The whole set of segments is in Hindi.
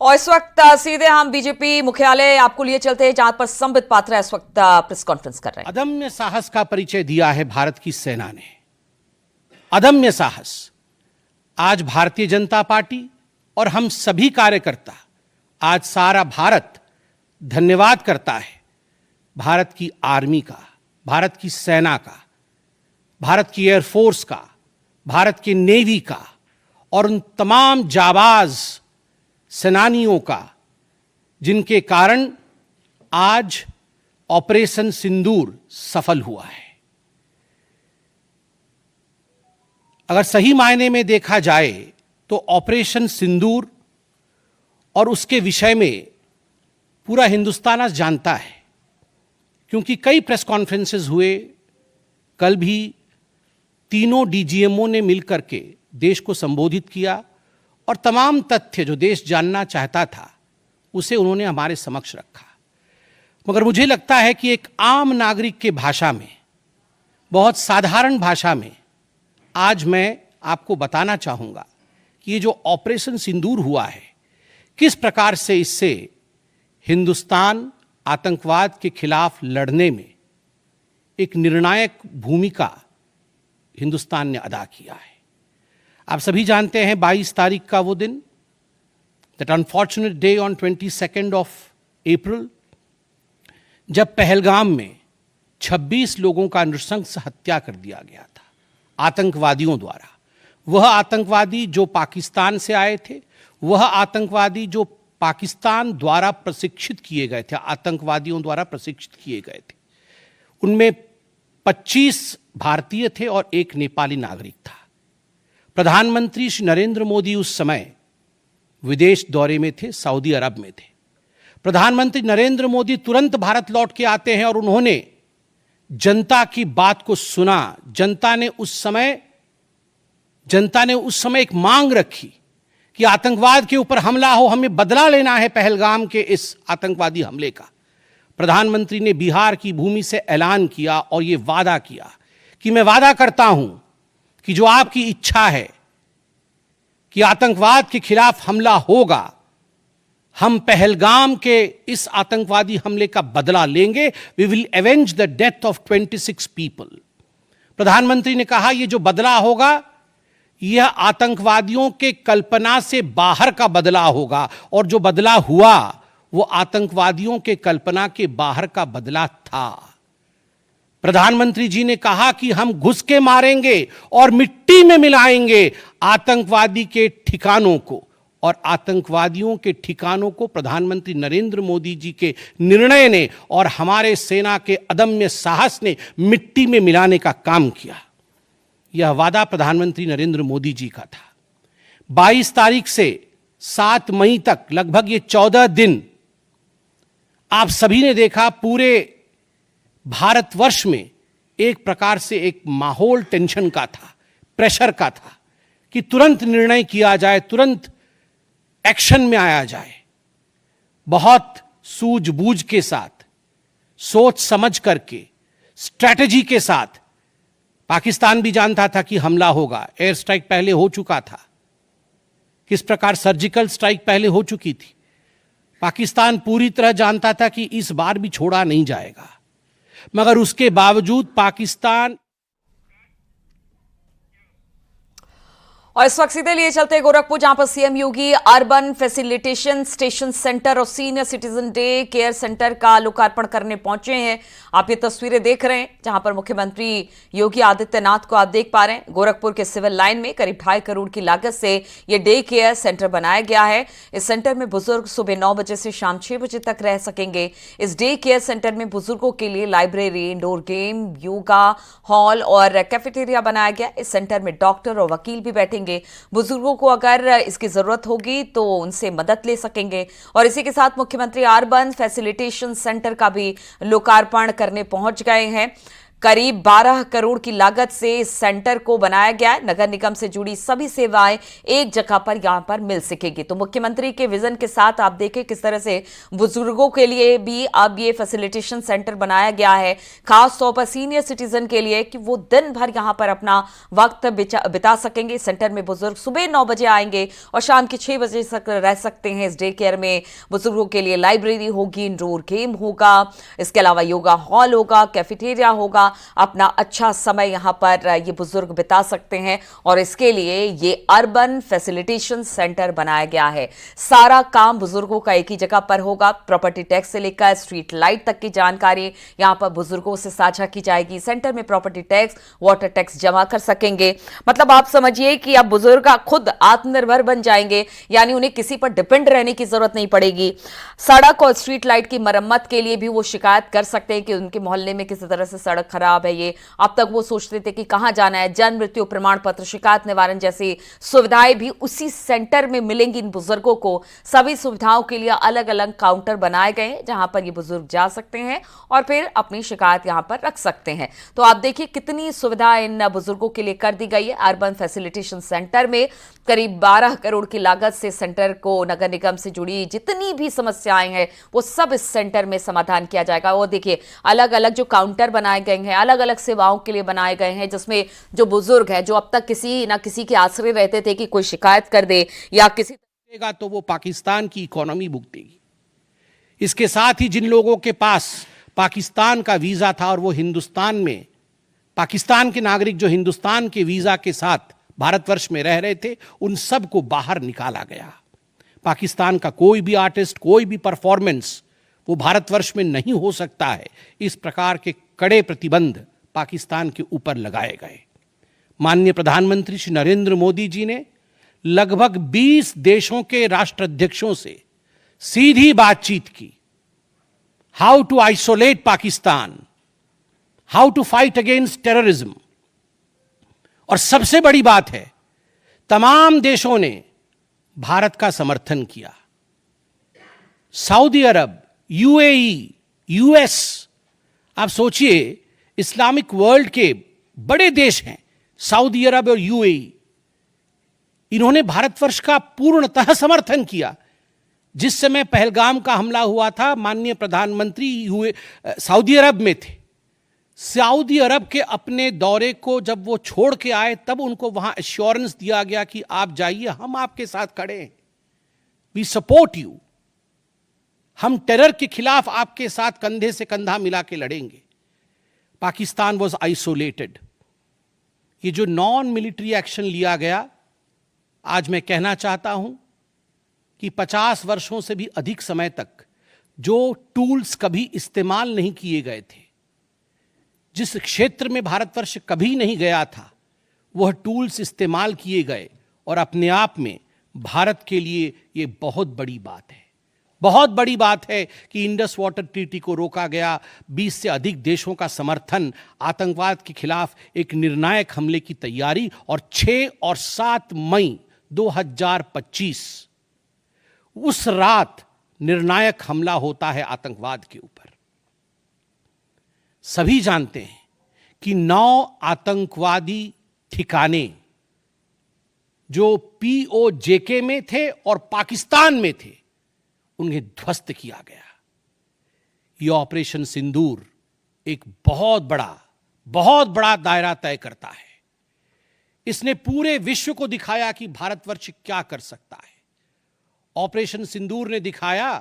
और इस वक्त सीधे हम बीजेपी मुख्यालय आपको लिए चलते हैं, जहां पर संबित पात्रा इस वक्त प्रेस कॉन्फ्रेंस कर रहे हैं। अदम्य साहस का परिचय दिया है भारत की सेना ने। अदम्य साहस। आज भारतीय जनता पार्टी और हम सभी कार्यकर्ता, आज सारा भारत धन्यवाद करता है भारत की आर्मी का, भारत की सेना का, भारत की एयरफोर्स का, भारत की नेवी का और उन तमाम जाबाज सेनानियों का जिनके कारण आज ऑपरेशन सिंदूर सफल हुआ है। अगर सही मायने में देखा जाए तो ऑपरेशन सिंदूर और उसके विषय में पूरा हिंदुस्तान आज जानता है, क्योंकि कई प्रेस कॉन्फ्रेंसेस हुए। कल भी तीनों डीजीएमओ ने मिलकर के देश को संबोधित किया और तमाम तथ्य जो देश जानना चाहता था उसे उन्होंने हमारे समक्ष रखा। मगर मुझे लगता है कि एक आम नागरिक के भाषा में, बहुत साधारण भाषा में आज मैं आपको बताना चाहूंगा कि ये जो ऑपरेशन सिंदूर हुआ है, किस प्रकार से इससे हिंदुस्तान आतंकवाद के खिलाफ लड़ने में एक निर्णायक भूमिका हिंदुस्तान ने अदा किया है। आप सभी जानते हैं 22 तारीख का वो दिन, that unfortunate day on 22 of April, जब पहलगाम में 26 लोगों का नृशंस हत्या कर दिया गया था आतंकवादियों द्वारा। वह आतंकवादी जो पाकिस्तान से आए थे, वह आतंकवादी जो पाकिस्तान द्वारा प्रशिक्षित किए गए थे, आतंकवादियों द्वारा प्रशिक्षित किए गए थे। उनमें 25 भारतीय थे और एक नेपाली नागरिक था। प्रधानमंत्री श्री नरेंद्र मोदी उस समय विदेश दौरे में थे, सऊदी अरब में थे। प्रधानमंत्री नरेंद्र मोदी तुरंत भारत लौट के आते हैं और उन्होंने जनता की बात को सुना। जनता ने उस समय एक मांग रखी कि आतंकवाद के ऊपर हमला हो, हमें बदला लेना है पहलगाम के इस आतंकवादी हमले का। प्रधानमंत्री ने बिहार की भूमि से ऐलान किया और यह वादा किया कि मैं वादा करता हूं कि जो आपकी इच्छा है कि आतंकवाद के खिलाफ हमला होगा, हम पहलगाम के इस आतंकवादी हमले का बदला लेंगे। We will avenge the death of 26 people. प्रधानमंत्री ने कहा यह जो बदला होगा यह आतंकवादियों के कल्पना से बाहर का बदला होगा, और जो बदला हुआ वो आतंकवादियों के कल्पना के बाहर का बदला था। प्रधानमंत्री जी ने कहा कि हम घुस के मारेंगे और मिट्टी में मिलाएंगे आतंकवादी के ठिकानों को, और आतंकवादियों के ठिकानों को प्रधानमंत्री नरेंद्र मोदी जी के निर्णय ने और हमारे सेना के अदम्य साहस ने मिट्टी में मिलाने का काम किया। यह वादा प्रधानमंत्री नरेंद्र मोदी जी का था। 22 तारीख से 7 मई तक लगभग ये 14 दिन आप सभी ने देखा, पूरे भारतवर्ष में एक प्रकार से एक माहौल टेंशन का था, प्रेशर का था कि तुरंत निर्णय किया जाए, तुरंत एक्शन में आया जाए। बहुत सूझबूझ के साथ, सोच समझ करके, स्ट्रैटेजी के साथ। पाकिस्तान भी जानता था कि हमला होगा, एयर स्ट्राइक पहले हो चुका था, किस प्रकार सर्जिकल स्ट्राइक पहले हो चुकी थी। पाकिस्तान पूरी तरह जानता था कि इस बार भी छोड़ा नहीं जाएगा, मगर उसके बावजूद पाकिस्तान। और इस वक्त सीधे लिए चलते गोरखपुर, जहां पर सीएम योगी अर्बन फैसिलिटेशन स्टेशन सेंटर और senior citizen day care centre का लोकार्पण करने पहुंचे हैं। आप ये तस्वीरें देख रहे हैं जहां पर मुख्यमंत्री योगी आदित्यनाथ को आप देख पा रहे हैं। गोरखपुर के सिविल लाइन में करीब 2.5 करोड़ की लागत से ये डे केयर सेंटर बनाया गया है। इस सेंटर में बुजुर्ग सुबह 9 बजे से शाम 6 बजे तक रह सकेंगे। इस डे केयर सेंटर में बुजुर्गों के लिए library, indoor game, yoga hall और कैफेटेरिया बनाया गया। इस सेंटर में डॉक्टर और वकील भी बैठेंगे। बुजुर्गों को अगर इसकी जरूरत होगी तो उनसे मदद ले सकेंगे। और इसी के साथ मुख्यमंत्री अर्बन फैसिलिटेशन सेंटर का भी लोकार्पण करने पहुंच गए हैं। करीब 12 करोड़ की लागत से इस सेंटर को बनाया गया है। नगर निगम से जुड़ी सभी सेवाएं एक जगह पर यहां पर मिल सकेगी। तो मुख्यमंत्री के विजन के साथ आप देखें किस तरह से बुजुर्गों के लिए भी अब ये फैसिलिटेशन सेंटर बनाया गया है, खास तौर पर सीनियर सिटीजन के लिए कि वो दिन भर यहां पर अपना वक्त बिता सकेंगे। सेंटर में बुजुर्ग सुबह 9 बजे आएंगे और शाम के 6 बजे तक रह सकते हैं। इस डे केयर में बुजुर्गों के लिए लाइब्रेरी होगी, इंडोर गेम होगा, इसके अलावा योगा हॉल होगा, कैफेटेरिया होगा। अपना अच्छा समय यहां पर ये बुजुर्ग बिता सकते हैं और इसके लिए ये अर्बन फैसिलिटेशन सेंटर बनाया गया है। सारा काम बुजुर्गों का एक ही जगह पर होगा। प्रॉपर्टी टैक्स से लेकर स्ट्रीट लाइट तक की जानकारी यहां पर बुजुर्गों से साझा की जाएगी। सेंटर में प्रॉपर्टी टैक्स, वाटर टैक्स जमा कर सकेंगे। मतलब आप समझिए कि अब बुजुर्ग खुद आत्मनिर्भर बन जाएंगे, यानी उन्हें किसी पर डिपेंड रहने की जरूरत नहीं पड़ेगी। सड़क और स्ट्रीट लाइट की मरम्मत के लिए भी वो शिकायत कर सकते हैं कि उनके मोहल्ले में किसी तरह से सड़क खराब है। ये अब तक वो सोचते थे कि कहां जाना है। जन्म मृत्यु प्रमाण पत्र, शिकायत निवारण जैसी सुविधाएं भी उसी सेंटर में मिलेंगी इन बुजुर्गों को। सभी सुविधाओं के लिए अलग अलग काउंटर बनाए गए हैं जहां पर ये बुजुर्ग जा सकते हैं और फिर अपनी शिकायत यहां पर रख सकते हैं। तो आप देखिए कितनी सुविधा इन बुजुर्गों के लिए कर दी गई है। अर्बन फैसिलिटेशन सेंटर में करीब 12 करोड़ की लागत से सेंटर को नगर निगम से जुड़ी जितनी भी समस्याएं हैं वो सब इस सेंटर में समाधान किया जाएगा। और देखिए अलग अलग जो काउंटर बनाए गए हैं, अलग अलग सेवाओं के लिए बनाए गए हैं, जिसमें जो बुजुर्ग हैं जो अब तक किसी ना किसी के आश्रय रहते थे कि कोई शिकायत कर दे या किसी तो वो पाकिस्तान की इकोनॉमी भुगतेगी। इसके साथ ही जिन लोगों के पास पाकिस्तान का वीजा था और वो हिंदुस्तान में, पाकिस्तान के नागरिक जो हिंदुस्तान के वीजा के साथ भारतवर्ष में रह रहे थे, उन सब को बाहर निकाला गया। पाकिस्तान का कोई भी आर्टिस्ट, कोई भी परफॉर्मेंस वो भारतवर्ष में नहीं हो सकता है। इस प्रकार के कड़े प्रतिबंध पाकिस्तान के ऊपर लगाए गए। माननीय प्रधानमंत्री श्री नरेंद्र मोदी जी ने लगभग 20 देशों के राष्ट्राध्यक्षों से सीधी बातचीत की। How to isolate Pakistan, how to fight against terrorism. और सबसे बड़ी बात है, तमाम देशों ने भारत का समर्थन किया। सऊदी अरब, यूएई, यूएस, आप सोचिए इस्लामिक वर्ल्ड के बड़े देश हैं सऊदी अरब और यूएई, इन्होंने भारतवर्ष का पूर्णतः समर्थन किया। जिस समय पहलगाम का हमला हुआ था, माननीय प्रधानमंत्री सऊदी अरब में थे। सऊदी अरब के अपने दौरे को जब वो छोड़ के आए, तब उनको वहां एश्योरेंस दिया गया कि आप जाइए, हम आपके साथ खड़े हैं, वी सपोर्ट यू, हम टेरर के खिलाफ आपके साथ कंधे से कंधा मिला के लड़ेंगे। Pakistan was isolated. ये जो नॉन मिलिट्री एक्शन लिया गया, आज मैं कहना चाहता हूं कि 50 वर्षों से भी अधिक समय तक जो टूल्स कभी इस्तेमाल नहीं किए गए थे, जिस क्षेत्र में भारतवर्ष कभी नहीं गया था, वह टूल्स इस्तेमाल किए गए और अपने आप में भारत के लिए ये बहुत बड़ी बात है। बहुत बड़ी बात है कि इंडस वाटर ट्रीटी को रोका गया, 20 से अधिक देशों का समर्थन, आतंकवाद के खिलाफ एक निर्णायक हमले की तैयारी, और 6 और 7 मई 2025 उस रात निर्णायक हमला होता है आतंकवाद के ऊपर। सभी जानते हैं कि 9 आतंकवादी ठिकाने जो पीओजेके में थे और पाकिस्तान में थे, उन्हें ध्वस्त किया गया। यह ऑपरेशन सिंदूर एक बहुत बड़ा दायरा तय करता है। इसने पूरे विश्व को दिखाया कि भारतवर्ष क्या कर सकता है। ऑपरेशन सिंदूर ने दिखाया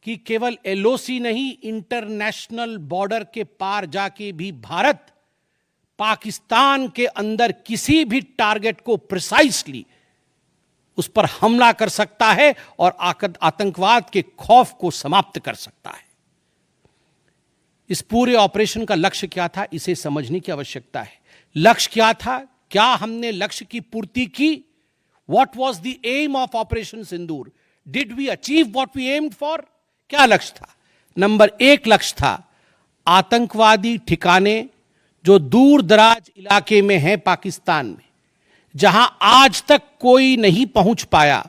कि केवल एलओसी नहीं, इंटरनेशनल बॉर्डर के पार जाके भी भारत पाकिस्तान के अंदर किसी भी टारगेट को प्रिसाइसली उस पर हमला कर सकता है और आतंकवाद के खौफ को समाप्त कर सकता है। इस पूरे ऑपरेशन का लक्ष्य क्या था, इसे समझने की आवश्यकता है। लक्ष्य क्या था? क्या हमने लक्ष्य की पूर्ति की? What was the aim of operation Sindoor? Did we achieve what we aimed for? क्या लक्ष्य था? नंबर 1 लक्ष्य था आतंकवादी ठिकाने जो दूर दराज इलाके में हैं पाकिस्तान में, जहां आज तक कोई नहीं पहुंच पाया,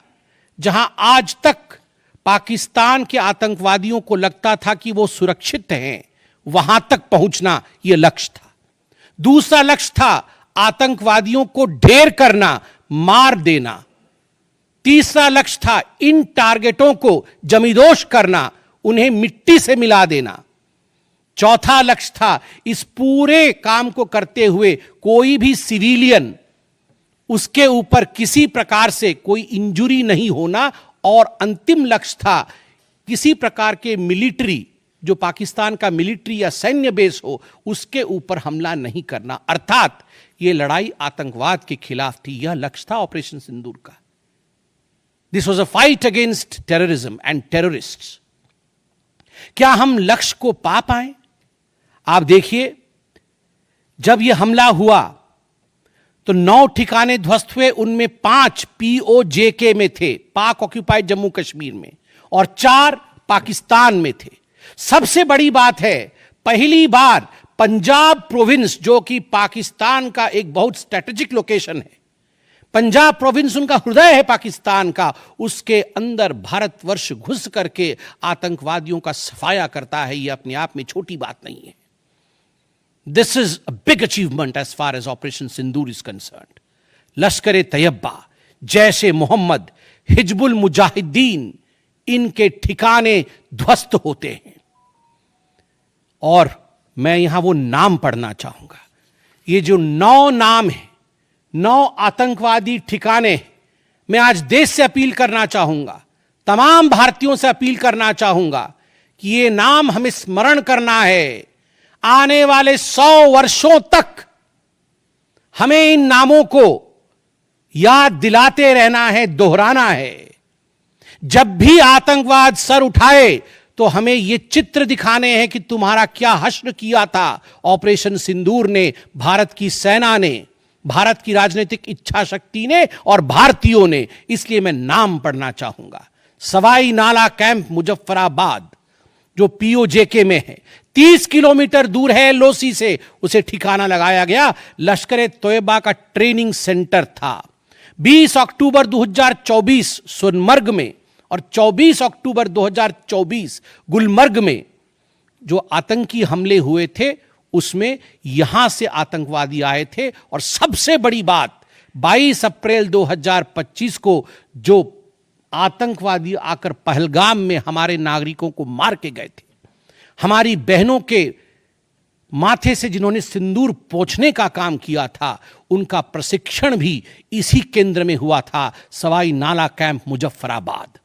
जहां आज तक पाकिस्तान के आतंकवादियों को लगता था कि वो सुरक्षित हैं, वहां तक पहुंचना यह लक्ष्य था। दूसरा लक्ष्य था आतंकवादियों को ढेर करना, मार देना। तीसरा लक्ष्य था इन टारगेटों को जमींदोज करना, उन्हें मिट्टी से मिला देना। चौथा लक्ष्य था इस पूरे काम को करते हुए कोई भी सिविलियन, उसके ऊपर किसी प्रकार से कोई इंजुरी नहीं होना। और अंतिम लक्ष्य था किसी प्रकार के मिलिट्री, जो पाकिस्तान का मिलिट्री या सैन्य बेस हो, उसके ऊपर हमला नहीं करना। अर्थात यह लड़ाई आतंकवाद के खिलाफ थी। यह लक्ष्य था ऑपरेशन सिंदूर का। This was a fight against terrorism and terrorists. क्या हम लक्ष्य को पा पाए? आप देखिए, जब यह हमला हुआ तो 9 ठिकाने ध्वस्त हुए, उनमें 5 POJK में थे, पाक ऑक्यूपाइड जम्मू कश्मीर में, और 4 पाकिस्तान में थे। सबसे बड़ी बात है, पहली बार पंजाब प्रोविंस, जो कि पाकिस्तान का एक बहुत स्ट्रेटेजिक लोकेशन है, पंजाब प्रोविंस उनका हृदय है पाकिस्तान का, उसके अंदर भारतवर्ष घुस करके आतंकवादियों का सफाया करता है। यह अपने आप में छोटी बात नहीं है। This is a big achievement as far as Operation Sindoor is concerned. लश्कर तैयबा, जैश-ए मोहम्मद, हिजबुल मुजाहिदीन, इनके ठिकाने ध्वस्त होते हैं। और मैं यहां वो नाम पढ़ना चाहूंगा। ये जो 9 नाम है, 9 आतंकवादी ठिकाने, मैं आज देश से अपील करना चाहूंगा, तमाम भारतीयों से अपील करना चाहूंगा कि ये नाम हमें स्मरण करना है। आने वाले 100 वर्षों तक हमें इन नामों को याद दिलाते रहना है, दोहराना है। जब भी आतंकवाद सर उठाए तो हमें यह चित्र दिखाने हैं कि तुम्हारा क्या हश्र किया था ऑपरेशन सिंदूर ने, भारत की सेना ने, भारत की राजनीतिक इच्छा शक्ति ने और भारतीयों ने। इसलिए मैं नाम पढ़ना चाहूंगा। सवाई नाला कैंप मुजफ्फराबाद, जो POJK में है, 30 किलोमीटर दूर है LOC से, उसे ठिकाना लगाया गया। लश्कर तैयबा का ट्रेनिंग सेंटर था। 20 अक्टूबर 2024 सोनमर्ग में और 24 अक्टूबर 2024 गुलमर्ग में जो आतंकी हमले हुए थे, उसमें यहां से आतंकवादी आए थे। और सबसे बड़ी बात, 22 अप्रैल 2025 को जो आतंकवादी आकर पहलगाम में हमारे नागरिकों को मार के गए थे, हमारी बहनों के माथे से जिन्होंने सिंदूर पोंछने का काम किया था, उनका प्रशिक्षण भी इसी केंद्र में हुआ था, सवाई नाला कैंप मुजफ्फराबाद।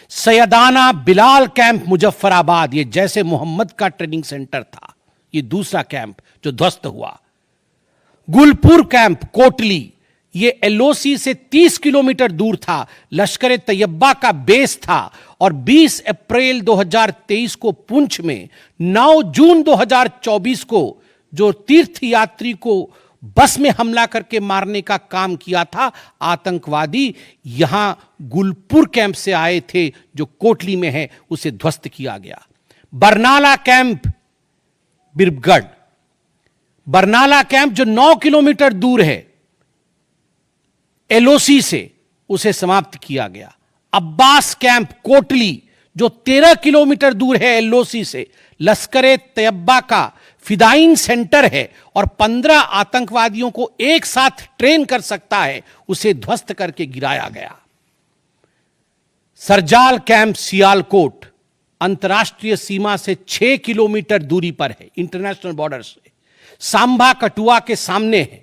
सैयदाना बिलाल कैंप मुजफ्फराबाद, ये जैसे मोहम्मद का ट्रेनिंग सेंटर था, ये दूसरा कैंप जो ध्वस्त हुआ। गुलपुर कैंप कोटली, ये LOC से 30 किलोमीटर दूर था, लश्कर तैयबा का बेस था। और 20 अप्रैल 2023 को पुंछ में, 9 जून 2024 को जो तीर्थयात्री को बस में हमला करके मारने का काम किया था आतंकवादी, यहां गुलपुर कैंप से आए थे जो कोटली में है, उसे ध्वस्त किया गया। बरनाला कैंप बिरगढ़, बरनाला कैंप जो 9 किलोमीटर दूर है LOC से, उसे समाप्त किया गया। अब्बास कैंप कोटली जो 13 किलोमीटर दूर है LOC से, लश्कर तैयबा का फिदाइन सेंटर है और 15 आतंकवादियों को एक साथ ट्रेन कर सकता है, उसे ध्वस्त करके गिराया गया। सरजाल कैंप सियालकोट अंतर्राष्ट्रीय सीमा से 6 किलोमीटर दूरी पर है, इंटरनेशनल बॉर्डर से, सांबा कठुआ के सामने है।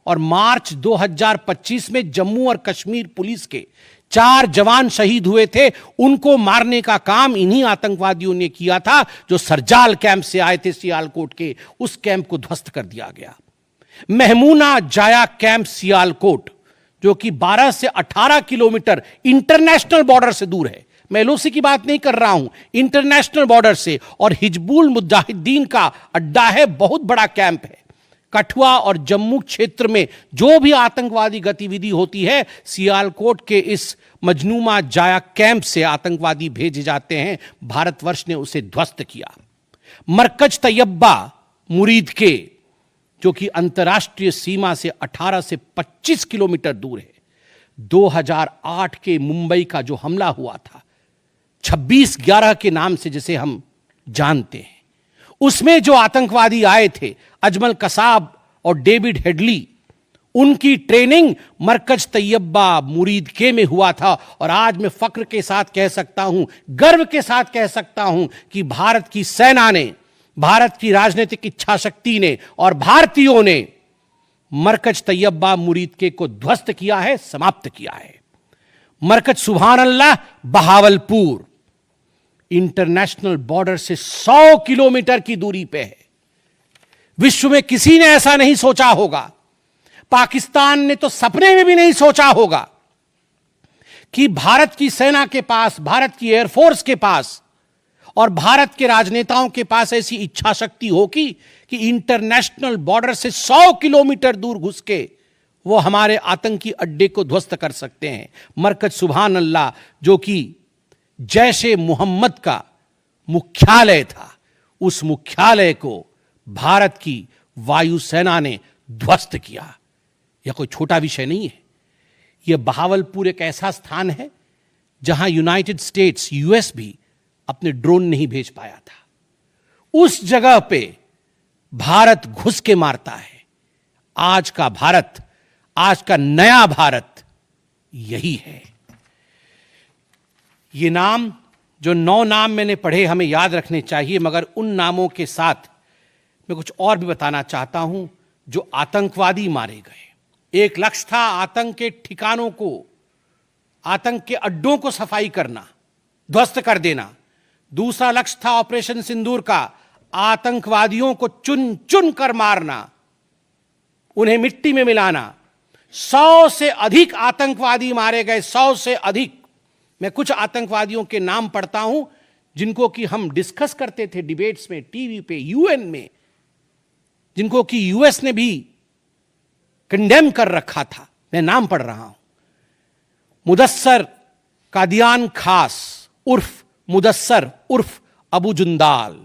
और मार्च 2025 में जम्मू और कश्मीर पुलिस के 4 जवान शहीद हुए थे, उनको मारने का काम इन्हीं आतंकवादियों ने किया था जो सरजाल कैंप से आए थे सियालकोट के, उस कैंप को ध्वस्त कर दिया गया। महमूना जाया कैंप सियालकोट जो कि 12 से 18 किलोमीटर इंटरनेशनल बॉर्डर से दूर है, मैं LOC की बात नहीं कर रहा हूं, इंटरनेशनल बॉर्डर से, और हिजबुल मुजाहिदीन का अड्डा है, बहुत बड़ा कैंप है। कठुआ और जम्मू क्षेत्र में जो भी आतंकवादी गतिविधि होती है, सियालकोट के इस मजनूमा जाया कैंप से आतंकवादी भेजे जाते हैं। भारतवर्ष ने उसे ध्वस्त किया। मरकज तैयबा मुरीद के, जो कि अंतर्राष्ट्रीय सीमा से 18 से 25 किलोमीटर दूर है, 2008 के मुंबई का जो हमला हुआ था, 26/11 के नाम से जिसे हम जानते हैं, उसमें जो आतंकवादी आए थे, अजमल कसाब और डेविड हेडली, उनकी ट्रेनिंग मरकज तैयबा मुरीद के में हुआ था। और आज मैं फक्र के साथ कह सकता हूं, गर्व के साथ कह सकता हूं कि भारत की सेना ने, भारत की राजनीतिक इच्छा शक्ति ने और भारतीयों ने मरकज तैयबा मुरीद के को ध्वस्त किया है, समाप्त किया है। मरकज सुभान अल्लाह बहावलपुर इंटरनेशनल बॉर्डर से 100 किलोमीटर की दूरी पे है। विश्व में किसी ने ऐसा नहीं सोचा होगा, पाकिस्तान ने तो सपने में भी नहीं सोचा होगा कि भारत की सेना के पास, भारत की एयरफोर्स के पास और भारत के राजनेताओं के पास ऐसी इच्छा शक्ति होगी कि इंटरनेशनल बॉर्डर से 100 किलोमीटर दूर घुस के वो हमारे आतंकी अड्डे को ध्वस्त कर सकते हैं। मरकज सुभान अल्लाह, जो कि जैशे मोहम्मद का मुख्यालय था, उस मुख्यालय को भारत की वायुसेना ने ध्वस्त किया। यह कोई छोटा विषय नहीं है। यह बहावलपुर एक ऐसा स्थान है जहां यूनाइटेड स्टेट्स, यूएस भी अपने ड्रोन नहीं भेज पाया था। उस जगह पे भारत घुस के मारता है। आज का भारत, आज का नया भारत यही है। ये नाम, जो 9 नाम मैंने पढ़े, हमें याद रखने चाहिए, मगर उन नामों के साथ मैं कुछ और भी बताना चाहता हूं। जो आतंकवादी मारे गए, एक लक्ष्य था आतंक के ठिकानों को, आतंक के अड्डों को सफाई करना, ध्वस्त कर देना। दूसरा लक्ष्य था ऑपरेशन सिंदूर का, आतंकवादियों को चुन चुन कर मारना, उन्हें मिट्टी में मिलाना। 100 से अधिक आतंकवादी मारे गए, 100 से अधिक। मैं कुछ आतंकवादियों के नाम पढ़ता हूं जिनको कि हम डिस्कस करते थे डिबेट्स में, टीवी पे, यूएन में, जिनको कि यूएस ने भी कंडेम कर रखा था। मैं नाम पढ़ रहा हूं। मुदस्सर कादियान खास उर्फ मुदस्सर उर्फ अबू जुंदाल।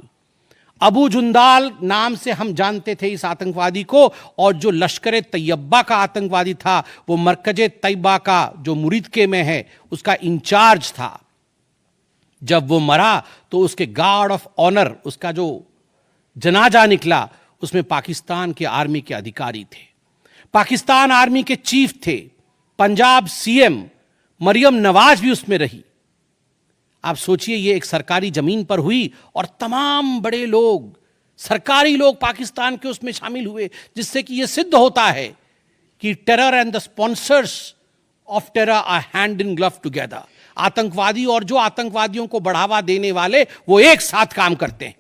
अबू जुंदाल नाम से हम जानते थे इस आतंकवादी को। और जो लश्कर तैयबा का आतंकवादी था, वो मरकज तैयबा का जो मुरीद के में है, उसका इंचार्ज था। जब वो मरा तो उसके गार्ड ऑफ ऑनर, उसका जो जनाजा निकला, उसमें पाकिस्तान के आर्मी के अधिकारी थे, पाकिस्तान आर्मी के चीफ थे, पंजाब सीएम मरियम नवाज भी उसमें रही। आप सोचिए, ये एक सरकारी जमीन पर हुई और तमाम बड़े लोग, सरकारी लोग पाकिस्तान के उसमें शामिल हुए, जिससे कि यह सिद्ध होता है कि terror and the sponsors of terror are hand in glove together. आतंकवादी और जो आतंकवादियों को बढ़ावा देने वाले, वो एक साथ काम करते हैं।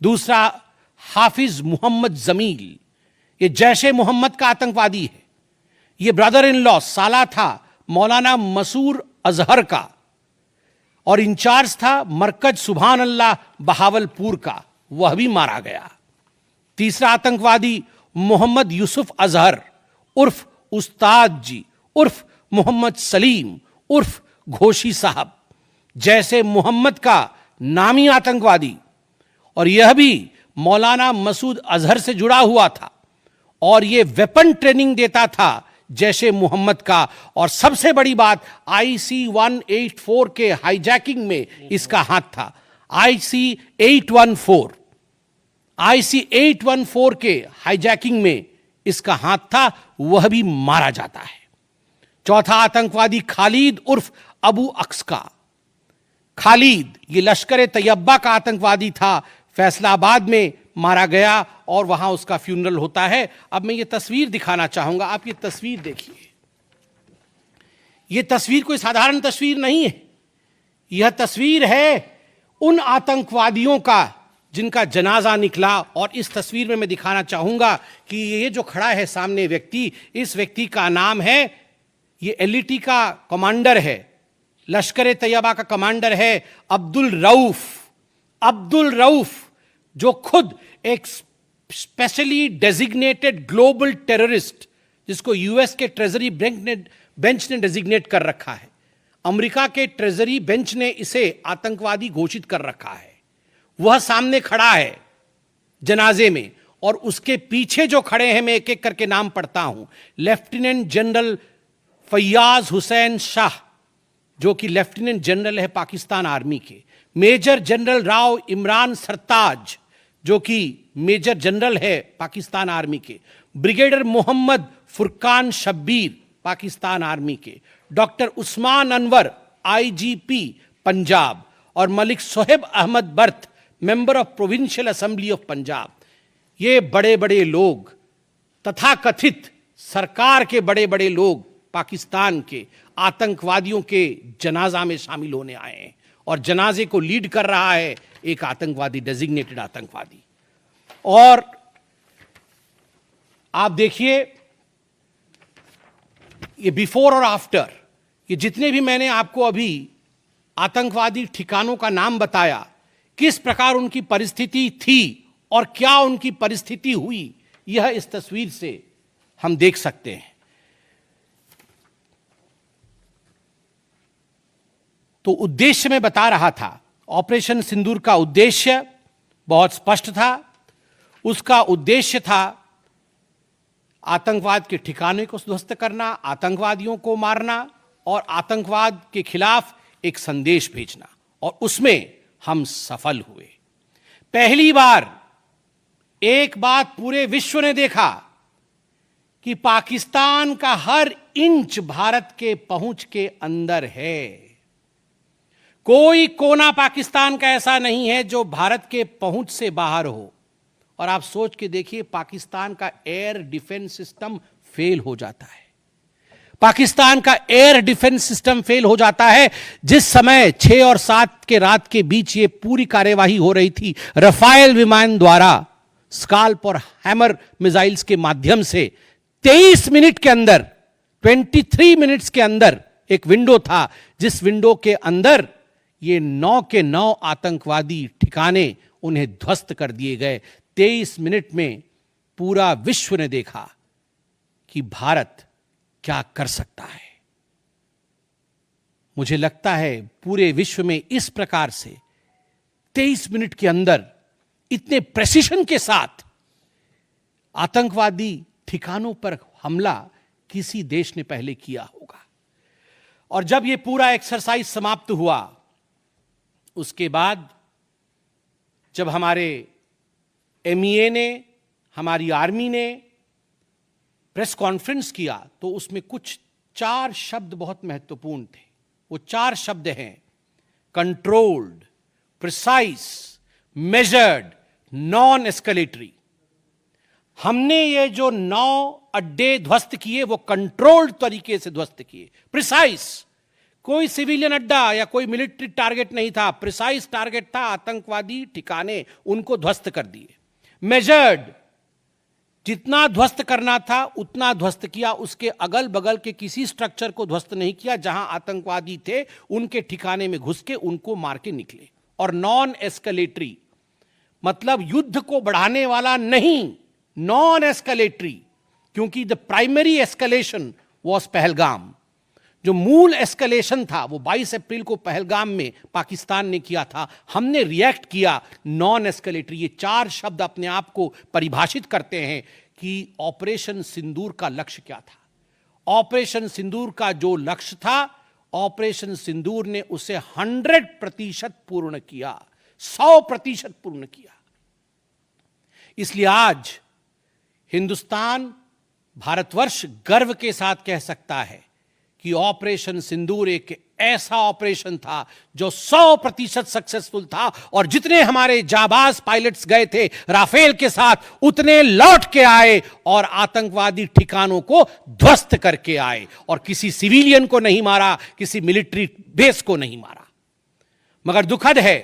दूसरा, हाफिज मोहम्मद जमील, ये जैशे मोहम्मद का आतंकवादी है। ये ब्रदर इन लॉ, साला था मौलाना मसूर अजहर का, और इंचार्ज था मरकज सुभान अल्लाह बहावलपुर का, वह भी मारा गया। तीसरा आतंकवादी मोहम्मद यूसुफ अजहर उर्फ उस्ताद जी उर्फ मोहम्मद सलीम उर्फ घोशी साहब, जैसे मोहम्मद का नामी आतंकवादी, और यह भी मौलाना मसूद अजहर से जुड़ा हुआ था और यह वेपन ट्रेनिंग देता था जैशे मोहम्मद का। और सबसे बड़ी बात, IC-184 के हाईजैकिंग में इसका हाथ था। IC-814 के हाईजैकिंग में इसका हाथ था, वह भी मारा जाता है। चौथा आतंकवादी खालिद उर्फ अबू अक्सका। खालिद ये लश्कर तैयबा का आतंकवादी था, फैसलाबाद में मारा गया और वहां उसका फ्यूनरल होता है। अब मैं ये तस्वीर दिखाना चाहूंगा, आप ये तस्वीर देखिए। ये तस्वीर कोई साधारण तस्वीर नहीं है। यह तस्वीर है उन आतंकवादियों का जिनका जनाजा निकला। और इस तस्वीर में मैं दिखाना चाहूंगा कि ये जो खड़ा है सामने व्यक्ति, इस व्यक्ति का नाम है, ये LET का कमांडर है, लश्कर तैयबा का कमांडर है, अब्दुल रऊफ। अब्दुल रऊफ जो खुद एक स्पेशली डेजिग्नेटेड ग्लोबल टेररिस्ट, जिसको यूएस के ट्रेजरी बेंच ने डेजिग्नेट कर रखा है, अमेरिका के ट्रेजरी बेंच ने इसे आतंकवादी घोषित कर रखा है, वह सामने खड़ा है जनाजे में। और उसके पीछे जो खड़े हैं, मैं एक एक करके नाम पढ़ता हूं। लेफ्टिनेंट जनरल फैयाज हुसैन शाह, जो कि लेफ्टिनेंट जनरल है पाकिस्तान आर्मी के, मेजर जनरल राव इमरान सरताज, जो कि मेजर जनरल है पाकिस्तान आर्मी के, ब्रिगेडियर मोहम्मद फुरकान शब्बीर पाकिस्तान आर्मी के, डॉक्टर उस्मान अनवर आईजीपी पंजाब और मलिक सोहेब अहमद बर्थ member of provincial assembly of Punjab, ये बड़े बड़े लोग तथाकथित सरकार के बड़े बड़े लोग पाकिस्तान के आतंकवादियों के जनाजा में शामिल होने आए हैं और जनाजे को लीड कर रहा है एक आतंकवादी, डेजिग्नेटेड आतंकवादी। और आप देखिए ये बिफोर और आफ्टर, ये जितने भी मैंने आपको अभी आतंकवादी ठिकानों का नाम बताया, किस प्रकार उनकी परिस्थिति थी और क्या उनकी परिस्थिति हुई, यह इस तस्वीर से हम देख सकते हैं। तो उद्देश्य मैं बता रहा था, ऑपरेशन सिंदूर का उद्देश्य बहुत स्पष्ट था। उसका उद्देश्य था आतंकवाद के ठिकाने को ध्वस्त करना, आतंकवादियों को मारना और आतंकवाद के खिलाफ एक संदेश भेजना, और उसमें हम सफल हुए। पहली बार एक बात पूरे विश्व ने देखा कि पाकिस्तान का हर इंच भारत के पहुंच के अंदर है। कोई कोना पाकिस्तान का ऐसा नहीं है जो भारत के पहुंच से बाहर हो। और आप सोच के देखिए, पाकिस्तान का एयर डिफेंस सिस्टम फेल हो जाता है। पाकिस्तान का एयर डिफेंस सिस्टम फेल हो जाता है जिस समय 6 और 7 के रात के बीच ये पूरी कार्यवाही हो रही थी। रफाल विमान द्वारा स्काल्प और हैमर मिसाइल्स के माध्यम से 23 मिनट के अंदर, 23 मिनट्स के अंदर एक विंडो था, जिस विंडो के अंदर ये 9 के 9 आतंकवादी ठिकाने उन्हें ध्वस्त कर दिए गए। 23 मिनट में पूरा विश्व ने देखा कि भारत क्या कर सकता है। मुझे लगता है पूरे विश्व में इस प्रकार से 23 मिनट के अंदर इतने प्रेसिशन के साथ आतंकवादी ठिकानों पर हमला किसी देश ने पहले किया होगा। और जब यह पूरा एक्सरसाइज समाप्त हुआ, उसके बाद जब हमारे एमईए ने, हमारी आर्मी ने प्रेस कॉन्फ्रेंस किया, तो उसमें कुछ 4 शब्द बहुत महत्वपूर्ण थे। वो 4 शब्द हैं controlled, precise, measured, non escalatory. हमने ये जो 9 अड्डे ध्वस्त किए वो कंट्रोल्ड तरीके से ध्वस्त किए। प्रिसाइज, कोई सिविलियन अड्डा या कोई मिलिट्री टारगेट नहीं था, प्रिसाइज टारगेट था, आतंकवादी ठिकाने, उनको ध्वस्त कर दिए। मेजर्ड, जितना ध्वस्त करना था उतना ध्वस्त किया, उसके अगल बगल के किसी स्ट्रक्चर को ध्वस्त नहीं किया। जहां आतंकवादी थे उनके ठिकाने में घुस के उनको मार के निकले। और नॉन एस्केलेटरी मतलब युद्ध को बढ़ाने वाला नहीं, नॉन एस्केलेटरी, क्योंकि the primary escalation was Pahalgam. जो मूल एस्केलेशन था वो 22 अप्रैल को पहलगाम में पाकिस्तान ने किया था। हमने रिएक्ट किया नॉन एस्केलेटरी। ये 4 शब्द अपने आप को परिभाषित करते हैं कि ऑपरेशन सिंदूर का लक्ष्य क्या था। ऑपरेशन सिंदूर का जो लक्ष्य था, ऑपरेशन सिंदूर ने उसे 100% पूर्ण किया, 100% पूर्ण किया। इसलिए आज हिंदुस्तान, भारतवर्ष गर्व के साथ कह सकता है कि ऑपरेशन सिंदूर एक ऐसा ऑपरेशन था जो 100% सक्सेसफुल था। और जितने हमारे जाबाज पायलट्स गए थे राफेल के साथ, उतने लौट के आए और आतंकवादी ठिकानों को ध्वस्त करके आए, और किसी सिविलियन को नहीं मारा, किसी मिलिट्री बेस को नहीं मारा। मगर दुखद है,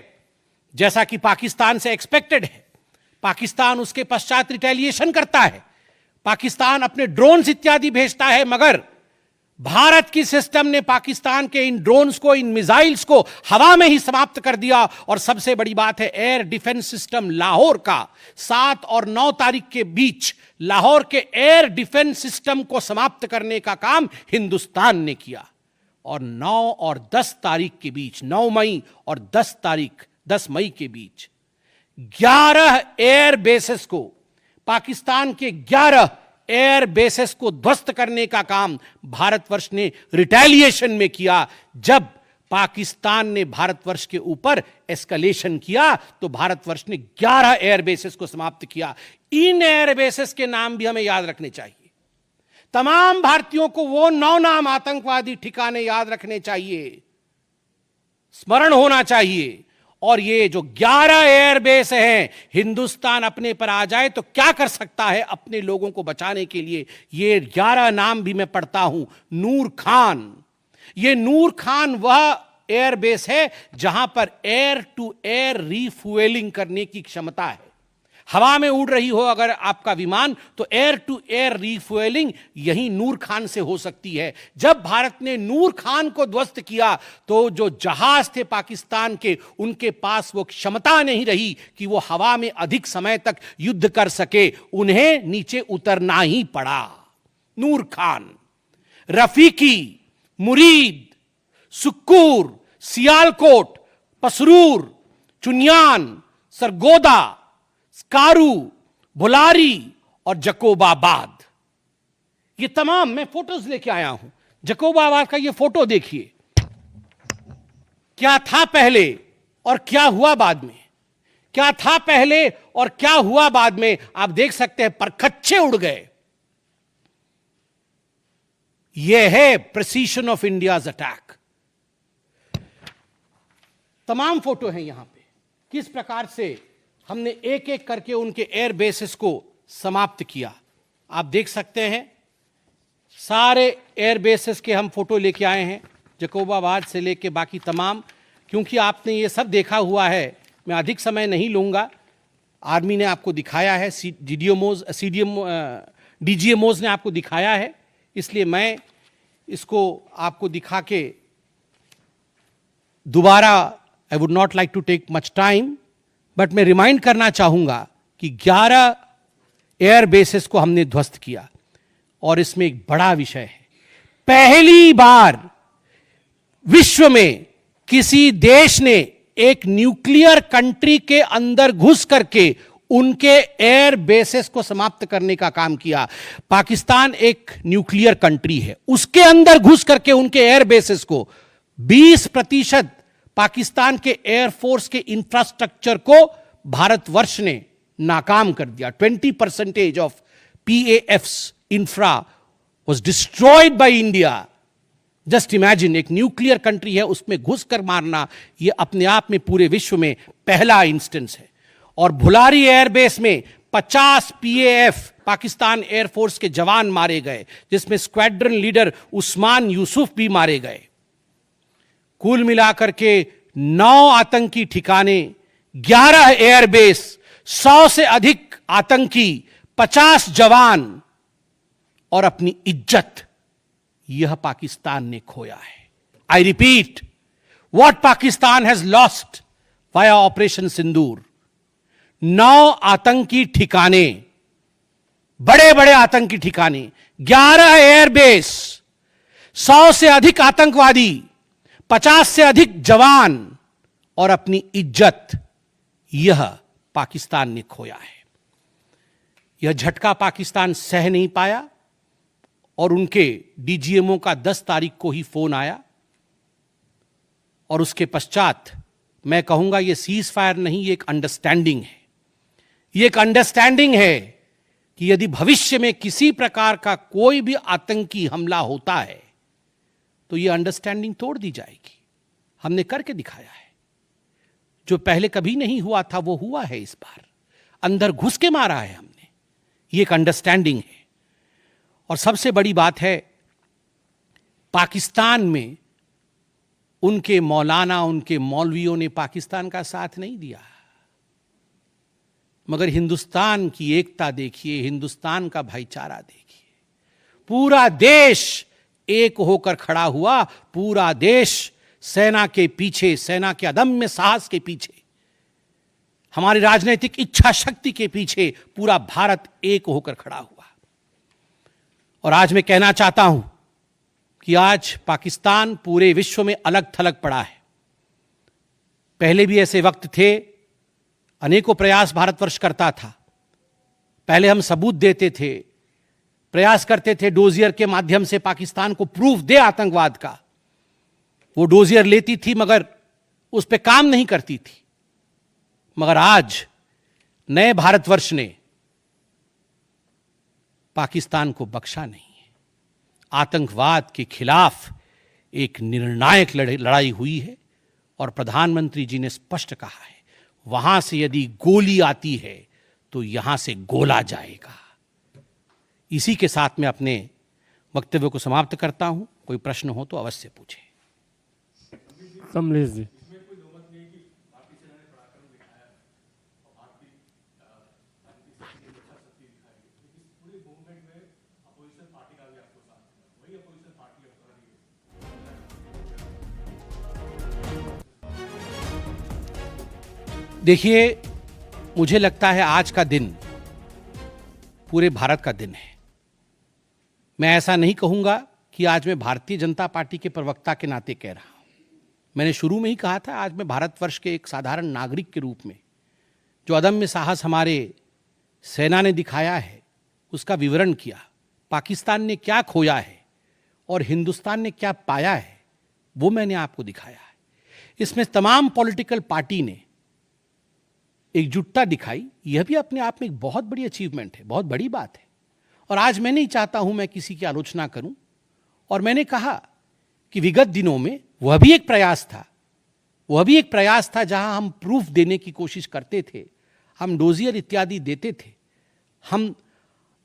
जैसा कि पाकिस्तान से एक्सपेक्टेड है, पाकिस्तान उसके पश्चात रिटेलिएशन करता है, पाकिस्तान अपने ड्रोन्स इत्यादि भेजता है, मगर भारत की सिस्टम ने पाकिस्तान के इन ड्रोन्स को, इन मिसाइल्स को हवा में ही समाप्त कर दिया। और सबसे बड़ी बात है, एयर डिफेंस सिस्टम लाहौर का 7 और 9 तारीख के बीच लाहौर के एयर डिफेंस सिस्टम को समाप्त करने का काम हिंदुस्तान ने किया। और 9 और 10 तारीख के बीच, 9 मई और 10 मई के बीच 11 एयर बेसेस को, पाकिस्तान के 11 एयर बेसेस को ध्वस्त करने का काम भारतवर्ष ने रिटेलिएशन में किया। जब पाकिस्तान ने भारतवर्ष के ऊपर एस्केलेशन किया तो भारतवर्ष ने 11 एयरबेसेस को समाप्त किया। इन एयरबेसेस के नाम भी हमें याद रखने चाहिए। तमाम भारतीयों को वो 9 नाम आतंकवादी ठिकाने याद रखने चाहिए, स्मरण होना चाहिए। और ये जो 11 एयरबेस हैं, हिंदुस्तान अपने पर आ जाए तो क्या कर सकता है अपने लोगों को बचाने के लिए, ये 11 नाम भी मैं पढ़ता हूं। नूर खान, ये नूर खान वह एयरबेस है जहां पर एयर टू एयर रीफ्यूएलिंग करने की क्षमता है। हवा में उड़ रही हो अगर आपका विमान, तो एयर टू एयर रीफ्यूएलिंग यही नूर खान से हो सकती है। जब भारत ने नूर खान को ध्वस्त किया तो जो जहाज थे पाकिस्तान के, उनके पास वो क्षमता नहीं रही कि वो हवा में अधिक समय तक युद्ध कर सके, उन्हें नीचे उतरना ही पड़ा। नूर खान, रफीकी, मुरीद, सुक्कूर, सियालकोट, पसरूर, चुनियान, सरगोदा, स्कारू, भुलारी और जकोबाबाद, ये तमाम मैं फोटोज लेके आया हूं। जकोबाबाद का ये फोटो देखिए, क्या था पहले और क्या हुआ बाद में, क्या था पहले और क्या हुआ बाद में। आप देख सकते हैं परखच्चे उड़ गए। यह है प्रिसीशन ऑफ इंडियाज अटैक। तमाम फोटो हैं यहां पे, किस प्रकार से हमने एक एक करके उनके एयर बेसेस को समाप्त किया। आप देख सकते हैं सारे एयर बेसेस के हम फोटो लेके आए हैं, जकोबाबाद से लेके बाकी तमाम। क्योंकि आपने ये सब देखा हुआ है, मैं अधिक समय नहीं लूंगा। आर्मी ने आपको दिखाया है, डीजीएमओज ने आपको दिखाया है, इसलिए मैं इसको आपको दिखा के दोबारा I would not like to take much time, but मैं रिमाइंड करना चाहूंगा कि 11 एयर बेसेस को हमने ध्वस्त किया। और इसमें एक बड़ा विषय है, पहली बार विश्व में किसी देश ने एक न्यूक्लियर कंट्री के अंदर घुस करके उनके एयर बेसेस को समाप्त करने का काम किया। पाकिस्तान एक न्यूक्लियर कंट्री है, उसके अंदर घुस करके उनके एयर बेसेस को 20% पाकिस्तान के एयरफोर्स के इंफ्रास्ट्रक्चर को भारतवर्ष ने नाकाम कर दिया। 20% of PAF's infra was destroyed by India. Just imagine, एक न्यूक्लियर कंट्री है, उसमें घुसकर मारना, यह अपने आप में पूरे विश्व में पहला इंस्टेंस है। और भुलारी एयरबेस में 50 PAF पाकिस्तान एयरफोर्स के जवान मारे गए, जिसमें स्क्वाड्रन लीडर उस्मान यूसुफ भी मारे गए। कुल मिलाकर के 9 आतंकी ठिकाने, 11 एयरबेस, 100 से अधिक आतंकी, 50 जवान और अपनी इज्जत, यह पाकिस्तान ने खोया है। I repeat, what Pakistan has lost via operation Sindoor. 9 आतंकी ठिकाने, बड़े बड़े आतंकी ठिकाने, 11 एयरबेस, 100 से अधिक आतंकवादी, 50 से अधिक जवान और अपनी इज्जत, यह पाकिस्तान ने खोया है। यह झटका पाकिस्तान सह नहीं पाया और उनके डीजीएमओ का 10 तारीख को ही फोन आया। और उसके पश्चात मैं कहूंगा यह सीज फायर नहीं, यह एक अंडरस्टैंडिंग है। यह एक अंडरस्टैंडिंग है कि यदि भविष्य में किसी प्रकार का कोई भी आतंकी हमला होता है तो यह अंडरस्टैंडिंग तोड़ दी जाएगी। हमने करके दिखाया है, जो पहले कभी नहीं हुआ था वो हुआ है इस बार। अंदर घुस के मारा है हमने, यह एक अंडरस्टैंडिंग है। और सबसे बड़ी बात है, पाकिस्तान में उनके मौलाना, उनके मौलवियों ने पाकिस्तान का साथ नहीं दिया, मगर हिंदुस्तान की एकता देखिए, हिंदुस्तान का भाईचारा देखिए। पूरा देश एक होकर खड़ा हुआ, पूरा देश सेना के पीछे, सेना के अदम्य साहस के पीछे, हमारी राजनीतिक इच्छा शक्ति के पीछे पूरा भारत एक होकर खड़ा हुआ। और आज मैं कहना चाहता हूं कि आज पाकिस्तान पूरे विश्व में अलग थलग पड़ा है। पहले भी ऐसे वक्त थे, अनेकों प्रयास भारतवर्ष करता था। पहले हम सबूत देते थे, प्रयास करते थे, डोजियर के माध्यम से पाकिस्तान को प्रूफ दे आतंकवाद का। वो डोजियर लेती थी मगर उस पे काम नहीं करती थी। मगर आज नए भारतवर्ष ने पाकिस्तान को बख्शा नहीं है। आतंकवाद के खिलाफ एक निर्णायक लड़ाई हुई है और प्रधानमंत्री जी ने स्पष्ट कहा है, वहां से यदि गोली आती है तो यहां से गोला जाएगा। इसी के साथ मैं अपने वक्तव्य को समाप्त करता हूं। कोई प्रश्न हो तो अवश्य पूछें। कमलेश जी। देखिए, मुझे लगता है आज का दिन पूरे भारत का दिन है। मैं ऐसा नहीं कहूंगा कि आज मैं भारतीय जनता पार्टी के प्रवक्ता के नाते कह रहा हूं। मैंने शुरू में ही कहा था, आज मैं भारतवर्ष के एक साधारण नागरिक के रूप में जो अदम्य साहस हमारे सेना ने दिखाया है उसका विवरण किया। पाकिस्तान ने क्या खोया है और हिंदुस्तान ने क्या पाया है वो मैंने आपको दिखाया है। इसमें तमाम पॉलिटिकल पार्टी ने एकजुटता दिखाई। यह भी अपने आप में एक बहुत बड़ी अचीवमेंट है, बहुत बड़ी बात है। और आज मैं नहीं चाहता हूं मैं किसी की आलोचना करूं। और मैंने कहा कि विगत दिनों में वह भी एक प्रयास था जहां हम प्रूफ देने की कोशिश करते थे, हम डोजियर इत्यादि देते थे। हम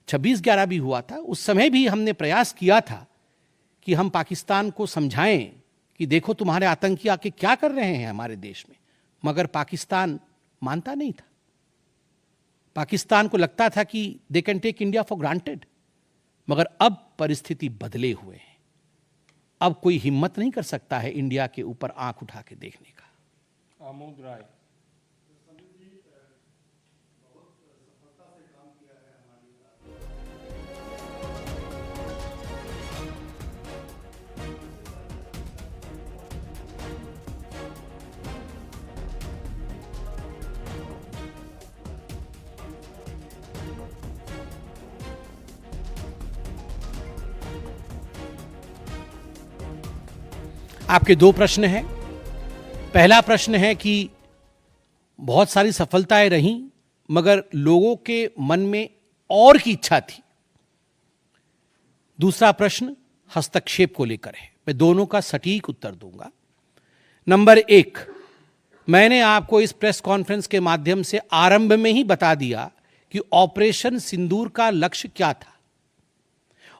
26/11 भी हुआ था, उस समय भी हमने प्रयास किया था कि हम पाकिस्तान को समझाएं कि देखो तुम्हारे आतंकी आके क्या कर रहे हैं हमारे देश में। मगर पाकिस्तान मानता नहीं था। पाकिस्तान को लगता था कि they can take India for granted. मगर अब परिस्थिति बदले हुए हैं। अब कोई हिम्मत नहीं कर सकता है इंडिया के ऊपर आंख उठा के देखने का। आमोद राय। आपके दो प्रश्न हैं। पहला प्रश्न है कि बहुत सारी सफलताएं रहीं मगर लोगों के मन में और की इच्छा थी। दूसरा प्रश्न हस्तक्षेप को लेकर है। मैं दोनों का सटीक उत्तर दूंगा। नंबर 1, मैंने आपको इस प्रेस कॉन्फ्रेंस के माध्यम से आरंभ में ही बता दिया कि ऑपरेशन सिंदूर का लक्ष्य क्या था।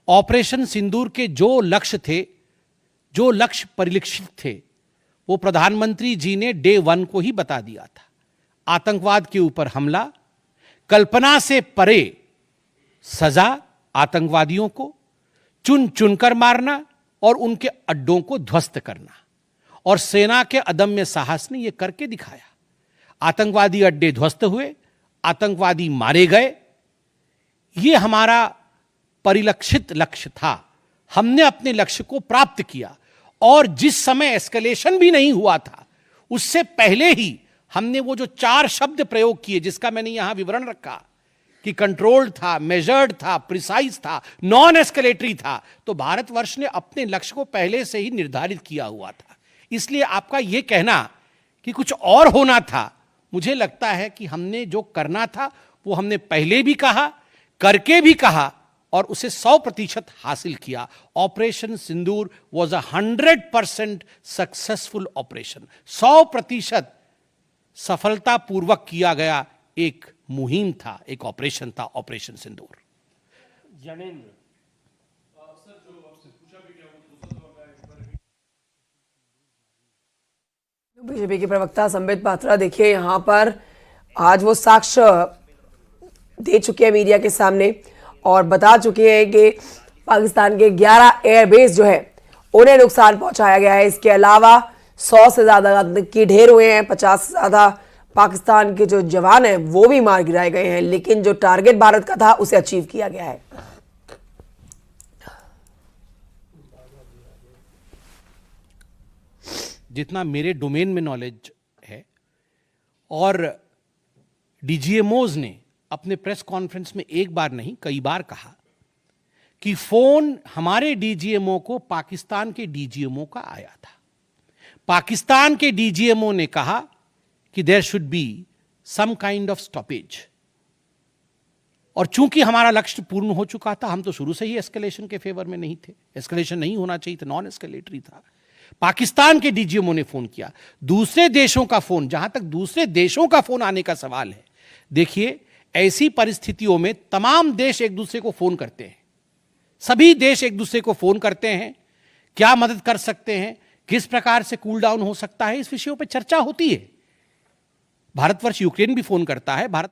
ऑपरेशन सिंदूर के जो लक्ष्य थे, जो लक्ष्य परिलक्षित थे, वो प्रधानमंत्री जी ने डे 1 को ही बता दिया था। आतंकवाद के ऊपर हमला, कल्पना से परे सजा आतंकवादियों को, चुन चुनकर मारना और उनके अड्डों को ध्वस्त करना। और सेना के अदम्य साहस ने यह करके दिखाया। आतंकवादी अड्डे ध्वस्त हुए, आतंकवादी मारे गए। यह हमारा परिलक्षित लक्ष्य था। हमने अपने लक्ष्य को प्राप्त किया। और जिस समय एस्केलेशन भी नहीं हुआ था उससे पहले ही हमने वो जो 4 शब्द प्रयोग किए जिसका मैंने यहां विवरण रखा कि कंट्रोल्ड था, मेजर्ड था, प्रिसाइज था, नॉन एस्केलेटरी था, तो भारतवर्ष ने अपने लक्ष्य को पहले से ही निर्धारित किया हुआ था। इसलिए आपका यह कहना कि कुछ और होना था, मुझे लगता है कि हमने जो करना था वो हमने पहले भी कहा, करके भी कहा और उसे 100% हासिल किया। Operation Sindoor was 100% successful operation. 100% सफलतापूर्वक किया गया एक मुहिम था, एक ऑपरेशन था ऑपरेशन सिंदूर। जनेंद्र। बीजेपी के प्रवक्ता संबित पात्रा, देखिए यहाँ पर आज वो साक्ष्य दे चुके हैं मीडिया के सामने और बता चुके हैं कि पाकिस्तान के 11 एयरबेस जो है उन्हें नुकसान पहुंचाया गया है। इसके अलावा 100 से ज्यादा आतंकी ढेर हुए हैं, 50 से ज्यादा पाकिस्तान के जो जवान हैं वो भी मार गिराए गए हैं, लेकिन जो टारगेट भारत का था उसे अचीव किया गया है। जितना मेरे डोमेन में नॉलेज है और डीजीएमओज ने अपने प्रेस कॉन्फ्रेंस में एक बार नहीं कई बार कहा कि फोन हमारे डीजीएमओ को पाकिस्तान के डीजीएमओ का आया था। पाकिस्तान के डीजीएमओ ने कहा कि there should be some kind of stoppage, और चूंकि हमारा लक्ष्य पूर्ण हो चुका था, हम तो शुरू से ही एस्केलेशन के फेवर में नहीं थे, एस्केलेशन नहीं होना चाहिए था, नॉन एस्केलेटरी था। पाकिस्तान के डीजीएमओ ने फोन किया, दूसरे देशों का फोन, जहां तक दूसरे देशों का फोन आने का सवाल है, देखिए ऐसी परिस्थितियों में तमाम देश एक दूसरे को फोन करते हैं, सभी देश एक दूसरे को फोन करते हैं, क्या मदद कर सकते हैं, किस प्रकार से कूल डाउन हो सकता है, इस विषयों पर चर्चा होती है। भारतवर्ष यूक्रेन भी फोन करता है, भारत